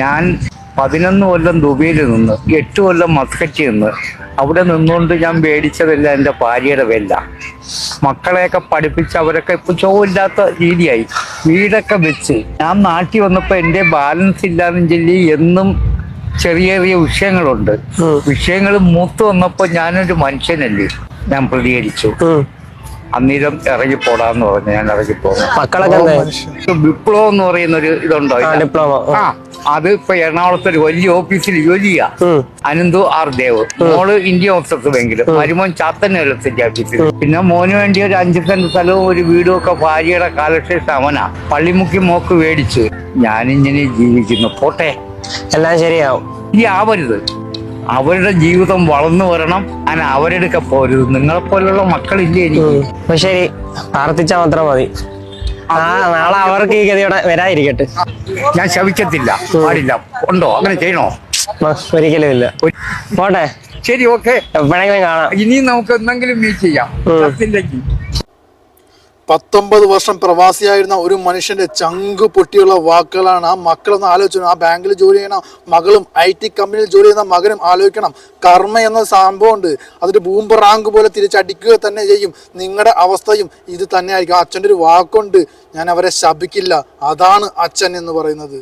ഞാൻ 11 കൊല്ലം ദുബൈയിൽ നിന്ന് 8 കൊല്ലം മസ്കറ്റിൽ നിന്ന് അവിടെ നിന്നുകൊണ്ട് ഞാൻ മേടിച്ചതല്ല എൻ്റെ ഭാര്യയുടെ വില. മക്കളെയൊക്കെ പഠിപ്പിച്ച് അവരൊക്കെ ഇപ്പൊ ചോവില്ലാത്ത രീതിയായി. വീടൊക്കെ വെച്ച് ഞാൻ നാട്ടിൽ വന്നപ്പോൾ എൻ്റെ ബാലൻസ് ഇല്ലാന്ന് ചൊല്ലി എന്നും ചെറിയ ചെറിയ വിഷയങ്ങളുണ്ട്. വിഷയങ്ങൾ മൂത്ത് വന്നപ്പോൾ ഞാനൊരു മനുഷ്യനല്ലേ, ഞാൻ പ്രതികരിച്ചു. അന്നേരം ഇറങ്ങിപ്പോടാന്ന് പറഞ്ഞു. ഞാൻ ഇറങ്ങിപ്പോകും. വിപ്ലവം എന്ന് പറയുന്ന ഒരു ഇതുണ്ടോ? അത് ഇപ്പൊ എറണാകുളത്ത് ഒരു വലിയ ഓഫീസിൽ ജോലിയാ. അനന്തു ആർ ദേവ്. മോള് ഇന്ത്യ ഓഫീസർ ബാങ്കില്, മരുമോൻ ചാത്തന്നേരത്തിന്റെ ഓഫീസിൽ. പിന്നെ മോന് വേണ്ടി ഒരു 5 സെന്റ് സ്ഥലവും ഒരു വീടും ഒക്കെ ഭാര്യയുടെ കാലശേഷം അവനാ. പള്ളിമുക്കി മോക്ക് മേടിച്ച് ഞാനിങ്ങനെ ജീവിക്കുന്നു. പോട്ടെ, എല്ലാം ശരിയാവും. ഇനി ആവരുത്. അവരുടെ ജീവിതം വളർന്നു വരണം. ഞാൻ അവരെടുക്ക പോരുത്. നിങ്ങളെപ്പോലുള്ള മക്കളില്ലേ എനിക്ക്? ശരി, പ്രാർത്ഥിച്ചാൽ മാത്രം മതി. നാളെ അവർക്ക് ഈ ഗതിയോടെ വരാതിരിക്കട്ടെ. ഞാൻ ശവിക്കത്തില്ല, പാടില്ല. ഉണ്ടോ? അങ്ങനെ ചെയ്യണോ? ഒരിക്കലും ഇല്ല. പോട്ടെ, ശരി, ഓക്കെ. എപ്പോഴെങ്കിലും കാണാം. ഇനിയും നമുക്ക് എന്തെങ്കിലും മീറ്റ് ചെയ്യാം. 19 വർഷം പ്രവാസിയായിരുന്ന ഒരു മനുഷ്യന്റെ ചങ്ക് പൊട്ടിയുള്ള വാക്കുകളാണ്. ആ മക്കളൊന്ന് ആലോചിച്ചു. ആ ബാങ്കിൽ ജോലി ചെയ്യുന്ന മകളും IT കമ്പനിയിൽ ജോലി ചെയ്യുന്ന മകനും ആലോചിക്കണം. കർമ്മ എന്ന സംഭവം ഉണ്ട്. അതൊരു ബൂംബറാങ്ക് പോലെ തിരിച്ചടിക്കുക തന്നെ ചെയ്യും. നിങ്ങളുടെ അവസ്ഥയും ഇത് തന്നെ ആയിരിക്കും. അച്ഛൻ്റെ ഒരു വാക്കുണ്ട്, ഞാൻ അവരെ ശപിക്കില്ല. അതാണ് അച്ഛൻ എന്ന് പറയുന്നത്.